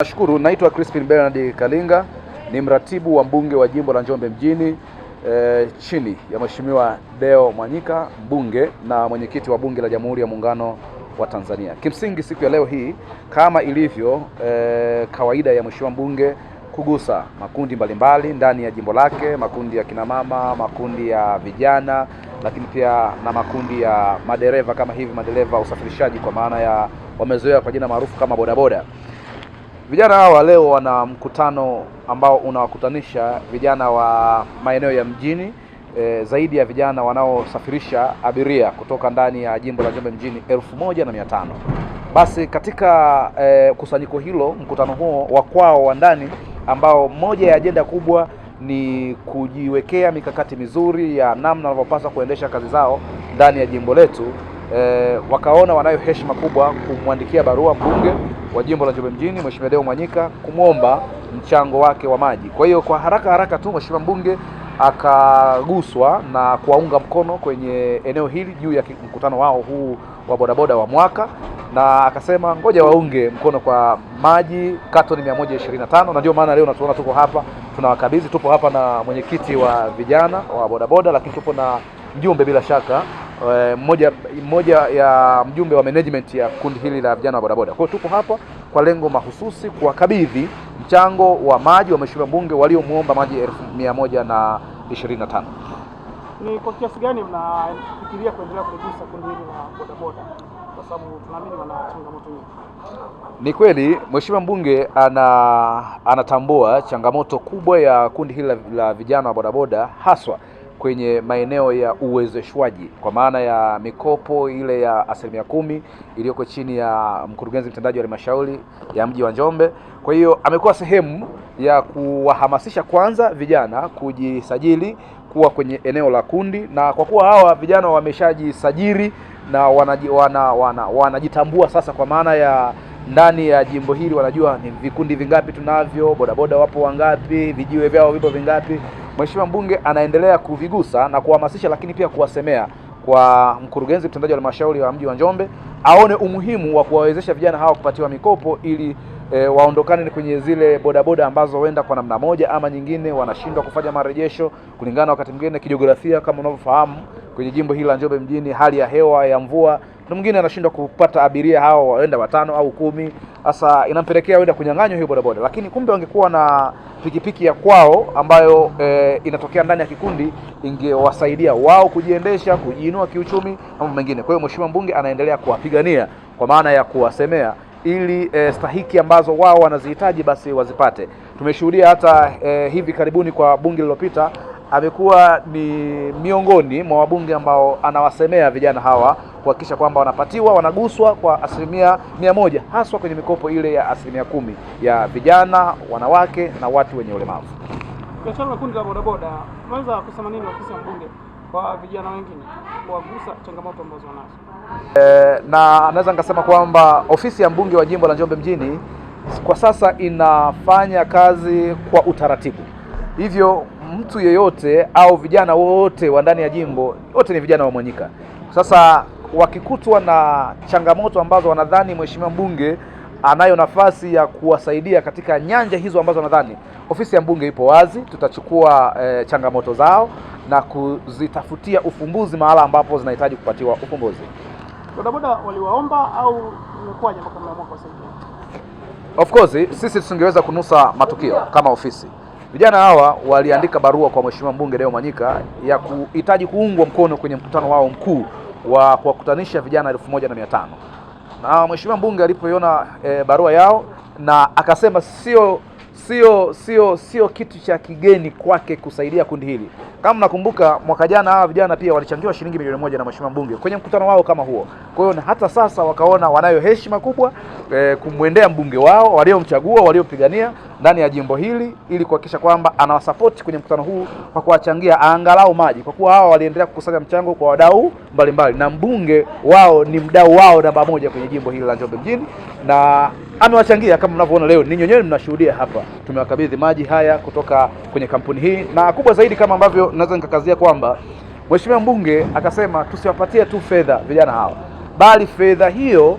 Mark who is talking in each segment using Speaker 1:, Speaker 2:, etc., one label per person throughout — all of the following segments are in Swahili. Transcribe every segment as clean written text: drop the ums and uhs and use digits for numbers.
Speaker 1: Nashukuru, naitwa Crispin Bernard Kalinga, ni mratibu wa mbunge wa jimbo la Njombe mjini chini ya Mheshimiwa Deo Mwanyika, mbunge na mwenyekiti wa bunge la Jamhuri ya Muungano wa Tanzania. Kimsingi siku ya leo hii kama ilivyo kawaida ya Mheshimiwa mbunge kugusa makundi mbalimbali ndani ya jimbo lake, makundi ya kina mama, makundi ya vijana, lakini pia na makundi ya madereva kama hivi, madereva usafirishaji kwa maana ya wamezoea kwa jina maarufu kama bodaboda. Vijana hawa leo wana mkutano ambao unawakutanisha vijana wa maeneo ya mjini, zaidi ya vijana wanaosafirisha abiria kutoka ndani ya jimbo la Njombe mjini 1500. Basi katika kusanyiko hilo, mkutano huo wa kwao wa ndani, ambao moja ya ajenda kubwa ni kujiwekea mikakati mizuri ya namna wanavyopaswa kuendesha kazi zao ndani ya jimbo letu, wakaona wanayo heshima kubwa kumwandikia barua mbunge wa jimbo la Njombe mjini Mheshimiwa Deo Mwanyika kumwomba mchango wake wa maji. Kwa hiyo kwa haraka tu Mheshimiwa mbunge akaguswa na kuwaunga mkono kwenye eneo hili juu ya mkutano wao huu wa bodaboda wa mwaka, na akasema ngoja waunge mkono kwa maji katoni 125, na ndio maana leo natuona tuko hapa tunawakabidhi. Tupo hapa na mwenyekiti wa vijana wa bodaboda, lakini tupo na mjumbe bila shaka mmoja ya mjumbe wa management ya kundi hili la vijana wa bodaboda. Kwa hiyo tupo hapa kwa lengo mahususi kuwakabidhi mchango wa maji wa Mheshimiwa mbunge waliomuomba maji 1125.
Speaker 2: Ni kwa kiasi gani mnafikiria kuendelea kugusa kundi hili la bodaboda, kwa sababu tunaamini wana changamoto nyingi?
Speaker 1: Ni kweli Mheshimiwa mbunge anatambua changamoto kubwa ya kundi hili la vijana wa bodaboda, haswa kwenye maeneo ya uwezeshwaji kwa maana ya mikopo ile ya 10% iliyoko chini ya mkurugenzi mtendaji wa halmashauri ya mji wa Njombe. Kwa hiyo amekuwa sehemu ya kuwahamasisha kwanza vijana kujisajili kuwa kwenye eneo la kundi, na kwa kuwa hawa vijana wameshajisajili na wanajitambua sasa, kwa maana ya ndani ya jimbo hili wanajua ni vikundi vingapi tunavyo, bodaboda wapo wangapi, vijiwe vyao vipo vingapi. Mheshimiwa mbunge anaendelea kuvigusa na kuhamasisha, lakini pia kuwasemea kwa mkurugenzi mtendaji wa halmashauri ya mji wa Njombe aone umuhimu wa kuwawezesha vijana hawa kupatiwa mikopo ili waondokane kwenye zile bodaboda ambazo huenda kwa namna moja ama nyingine wanashindwa kufanya marejesho kulingana wakati mwingine kijiografia, kama unavyofahamu kwenye jimbo hili la Njombe mjini hali ya hewa ya mvua, na mwingine anashindwa kupata abiria hao waenda 5 au 10. Sasa inampelekea waenda kunyang'anywa hiyo bodaboda. Lakini kumbe wangekuwa na pikipiki ya kwao ambayo inatokea ndani ya kikundi, ingewasaidia wao kujiendesha, kujiinua kiuchumi na mambo mengine. Kwa hiyo Mheshimiwa mbunge anaendelea kuwapigania kwa maana ya kuwasemea ili stahiki ambazo wao wanazihitaji basi wazipate. Tumeshuhudia hata hivi karibuni kwa bunge lililopita amekuwa ni miongoni mwa wabunge ambao anawasemea vijana hawa kuhakikisha kwamba wanapatiwa, wanaguswa kwa 100%, haswa kwenye mikopo ile ya 10% ya vijana, wanawake na watu wenye ulemavu.
Speaker 2: Biashara kundi la bodaboda, unaweza kusema nini ofisi ya mbunge kwa vijana wengine kuwagusa changamoto ambazo wanazo?
Speaker 1: Na naweza nikasema kwamba ofisi ya mbunge wa jimbo la Njombe mjini kwa sasa inafanya kazi kwa utaratibu. Hivyo mtu yeyote au vijana wote wa ndani ya jimbo, wote ni vijana wa Mwanyika. Sasa wakikutwa na changamoto ambazo wanadhani Mheshimiwa mbunge anayo nafasi ya kuwasaidia katika nyanja hizo ambazo wanadhani, ofisi ya mbunge ipo wazi. Tutachukua changamoto zao na kuzitafutia ufumbuzi mahala ambapo zinahitaji kupatiwa ufumbuzi.
Speaker 2: Bodaboda waliwaomba au imekuwaje mpaka mnaamua kuwasaidia?
Speaker 1: Of course sisi tusingeweza kunusa matukio kama ofisi. Vijana hawa waliandika barua kwa Mheshimiwa mbunge Deo Mwanyika ya kuhitaji kuungwa mkono kwenye mkutano wao mkuu wa kuwakutanisha vijana 1500. Na Mheshimiwa mbunge alipoiona barua yao na akasema sio kitu cha kigeni kwake kusaidia kundi hili. Kama nakumbuka mwaka jana hawa vijana pia walichangiwa shilingi milioni 1 na Mheshimiwa mbunge kwenye mkutano wao kama huo. Kwa hiyo hata sasa wakaona wanayo heshima kubwa kumwendea mbunge wao waliomchagua, waliopigania ndani ya jimbo hili, ili kuhakikisha kwamba anawasupport kwenye mkutano huu kwa kuwachangia angalau maji, kwa kuwa hawa waliendelea kukusanya mchango kwa wadau mbalimbali, na mbunge wao ni mdau wao namba 1 kwenye jimbo hili la Njombe mjini, na amewachangia kama mnavyoona leo ninyi wenyewe mnashuhudia hapa. Tumewakabidhi maji haya kutoka kwenye kampuni hii, na kubwa zaidi kama ambavyo naweza nikakazia kwamba Mheshimiwa mbunge akasema tusiwapatie tu fedha vijana hawa, bali fedha hiyo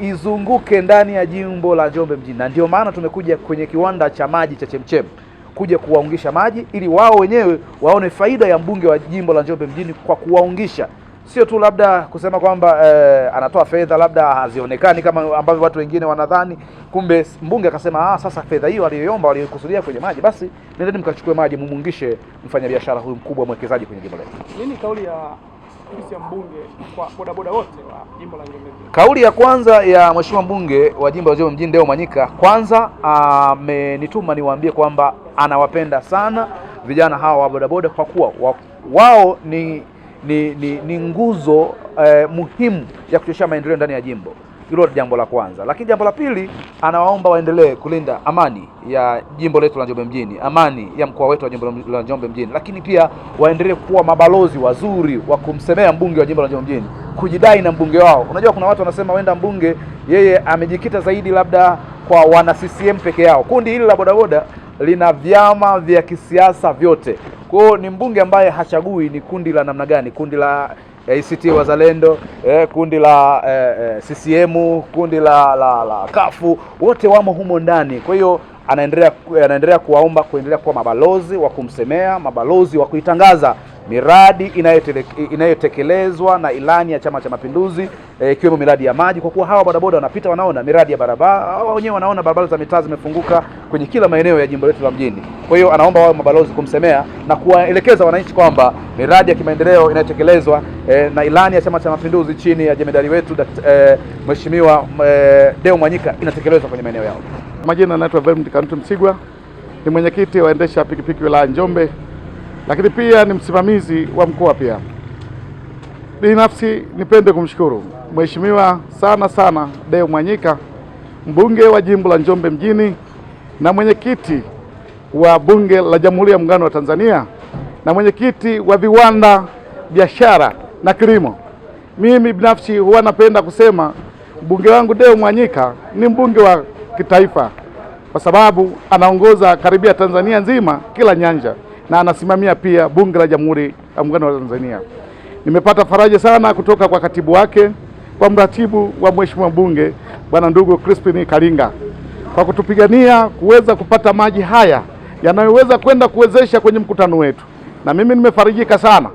Speaker 1: izunguke ndani ya jimbo la Njombe mjini, na ndio maana tumekuja kwenye kiwanda cha maji cha Chemchem kuja kuwaungisha maji ili wao wenyewe waone faida ya mbunge wa jimbo la Njombe mjini kwa kuwaungisha, sio tu labda kusema kwamba anatoa fedha labda hazionekani kama ambavyo watu wengine wanadhani. Kumbe mbunge akasema sasa fedha hiyo aliyoomba waliokusudia kwenye maji, basi nendeni mkachukue maji mumungishe mfanyabiashara huyu mkubwa mwekezaji kwenye jimbo letu.
Speaker 2: Nini kauli ya mbunge kwa bodaboda wote wa jimbo la Njombe mjini?
Speaker 1: Kauli ya kwanza ya mheshimiwa mbunge wa jimbo la Njombe mjini Deo Mwanyika, kwanza amenituma niwaambie kwamba anawapenda sana vijana hawa wa bodaboda kwa kuwa wao ni nguzo muhimu ya kuchochea maendeleo ndani ya jimbo. Hilo jambo la kwanza. Lakini jambo la pili, anawaomba waendelee kulinda amani ya jimbo letu la Njombe mjini, amani ya mkoa wetu wa jimbo la Njombe mjini, lakini pia waendelee kuwa mabalozi wazuri wa kumsemea mbunge wa jimbo la Njombe mjini, kujidai na mbunge wao. Unajua kuna watu wanasema wenda mbunge yeye amejikita zaidi labda kwa wana CCM peke yao. Kundi hili la bodaboda lina vyama vya kisiasa vyote. Kwa hiyo ni mbunge ambaye hachagui ni kundi la namna gani, kundi la ACT Wazalendo, kundi la CCM, kundi la kafu, wote wamo humo ndani. Kwa hiyo anaendelea kuwaomba kuendelea kuwa mabalozi wa kumsemea, mabalozi wa kuitangaza miradi inayotekelezwa na ilani ya Chama cha Mapinduzi, ikiwemo miradi ya maji, kwa kuwa hawa bodaboda wanapita wanaona miradi ya barabara, hao wenyewe wanaona barabara za mitaa zimefunguka kwenye kila maeneo ya jimbo letu la mjini. Kwa hiyo anaomba wao mabalozi kumsemea na kuwaelekeza wananchi kwamba miradi ya kimaendeleo inayotekelezwa na ilani ya Chama cha Mapinduzi chini ya jemedari wetu Mheshimiwa Deo Mwanyika inatekelezwa kwenye maeneo yao.
Speaker 3: Majina naitwa Vermont Kantu Msigwa, ni mwenyekiti wa waendesha pikipiki wilaya Njombe, lakini pia ni msimamizi wa mkoa pia. Binafsi nipende kumshukuru Mheshimiwa sana Deo Mwanyika, mbunge wa jimbo la Njombe mjini na mwenyekiti wa bunge la Jamhuri ya Muungano wa Tanzania na mwenyekiti wa viwanda, biashara na kilimo. Mimi binafsi huwa napenda kusema mbunge wangu Deo Mwanyika ni mbunge wa kitaifa kwa sababu anaongoza karibia Tanzania nzima kila nyanja na anasimamia pia bunge la Jamhuri ya Muungano wa Tanzania. Nimepata faraja sana kutoka kwa katibu wake, kwa mratibu wa mheshimiwa mbunge bwana ndugu Crispin Kalinga kwa kutupigania kuweza kupata maji haya yanayoweza kwenda kuwezesha kwenye mkutano wetu. Na mimi nimefarijika sana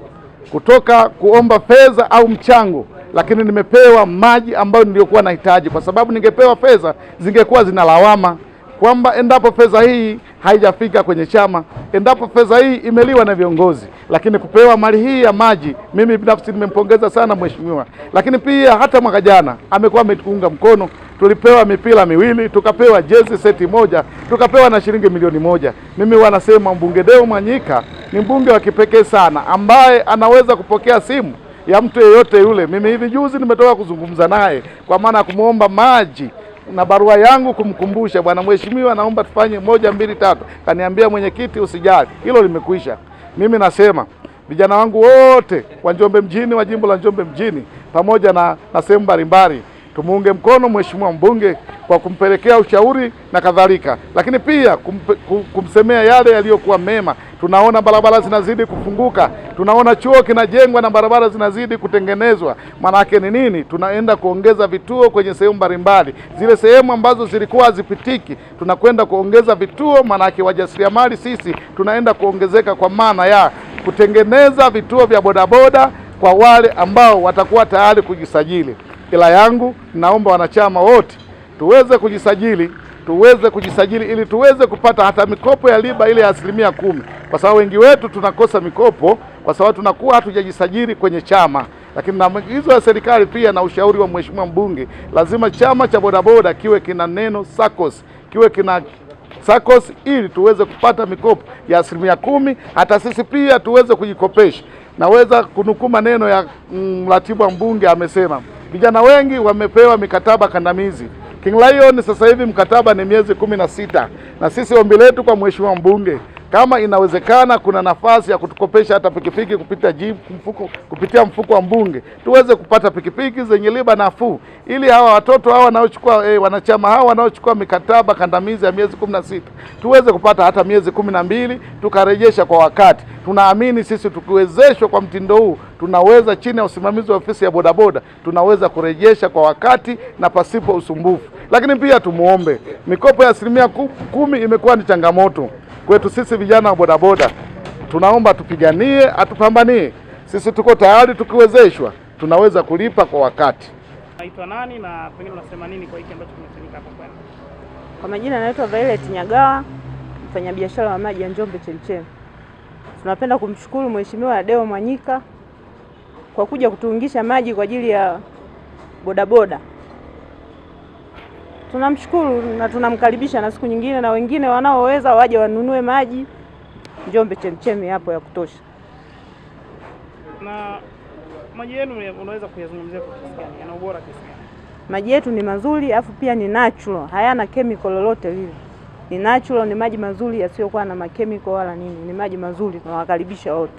Speaker 3: kutoka kuomba fedha au mchango, lakini nimepewa maji ambayo niliyokuwa nahitaji, kwa sababu ningepewa fedha zingekuwa zinalawama kwamba endapo fedha hii haijafika kwenye chama, endapo fedha hii imeliwa na viongozi. Lakini kupewa mali hii ya maji, mimi binafsi nimempongeza sana mheshimiwa. Lakini pia hata mwaka jana amekuwa ametuunga mkono, tulipewa mipira miwili, tukapewa jezi seti moja, tukapewa na shilingi milioni 1. Mimi wanasema mbunge Deo Mwanyika ni mbunge wa kipekee sana ambaye anaweza kupokea simu ya mtu yeyote yule. Mimi hivi juzi nimetoka kuzungumza naye kwa maana ya kumuomba maji na barua yangu kumkumbusha, bwana mheshimiwa, naomba tufanye 1 2 3. Kaniambia mwenyekiti, usijali, hilo limekwisha. Mimi nasema vijana wangu wote wa Njombe mjini, wa jimbo la Njombe mjini pamoja na sehemu mbalimbali, tumuunge mkono mheshimiwa mbunge kwa kumpelekea ushauri na kadhalika, lakini pia kumsemea yale yaliyokuwa mema. Tunaona barabara zinazidi kufunguka, tunaona chuo kinajengwa na barabara zinazidi kutengenezwa. Maana yake ni nini? Tunaenda kuongeza vituo kwenye sehemu mbalimbali. Zile sehemu ambazo zilikuwa hazipitiki tunakwenda kuongeza vituo. Maana yake wajasiriamali sisi tunaenda kuongezeka kwa maana ya kutengeneza vituo vya bodaboda kwa wale ambao watakuwa tayari kujisajili. Ila yangu naomba wanachama wote tuweze kujisajili ili tuweze kupata hata mikopo ya riba ile ya 10%, kwa sababu wengi wetu tunakosa mikopo kwa sababu tunakuwa hatujajisajili kwenye chama. Lakini na maagizo ya serikali pia na ushauri wa mheshimiwa mbunge, lazima chama cha bodaboda kiwe kina neno SACCOS, kiwe kina SACCOS ili tuweze kupata mikopo ya 10%, hata sisi pia tuweze kujikopesha. Naweza kunukuu maneno ya mratibu wa mbunge, amesema vijana wengi wamepewa mikataba kandamizi. King Lion sasa hivi mkataba ni miezi 16, na sisi ombi letu kwa mheshimiwa mbunge, kama inawezekana kuna nafasi ya kutukopesha hata pikipiki kupitia mfuko wa mbunge, tuweze kupata pikipiki zenye riba nafuu, ili hawa watoto hawa wanaochukua wanachama hawa wanaochukua mikataba kandamizi ya miezi 16 tuweze kupata hata miezi 12 tukarejesha kwa wakati. Tunaamini sisi tukiwezeshwa kwa mtindo huu, tunaweza chini ya usimamizi wa ofisi ya bodaboda, tunaweza kurejesha kwa wakati na pasipo usumbufu. Lakini pia tumuombe, mikopo ya 10% imekuwa ni changamoto kwetu sisi vijana wa bodaboda. Tunaomba tupiganie, atupambanie. Sisi tuko tayari, tukiwezeshwa tunaweza kulipa kwa wakati.
Speaker 2: Naitwa nani na pengine unasema nini kwa hiki ambacho kimefanyika hapa kwenu?
Speaker 4: Kwa majina naitwa Violet Nyagawa, mfanyabiashara wa maji ya Njombe Chemchem. Tunapenda kumshukuru Mheshimiwa Deo Mwanyika kwa kuja kutuungisha maji kwa ajili ya bodaboda. Tunamshukuru na tunamkaribisha na siku nyingine na wengine wanaoweza waje wanunue maji Njombe Chemchem hapo ya kutosha.
Speaker 2: Na maji yenu unaweza kuyazungumzia kwa kiasi gani? Yana ubora kiasi gani?
Speaker 4: Maji yetu ni mazuri, afu pia ni natural, hayana chemical lolote lile. Ni natural, ni maji mazuri yasiyokuwa na makemiko wala nini. Ni maji mazuri, tunawakaribisha wote.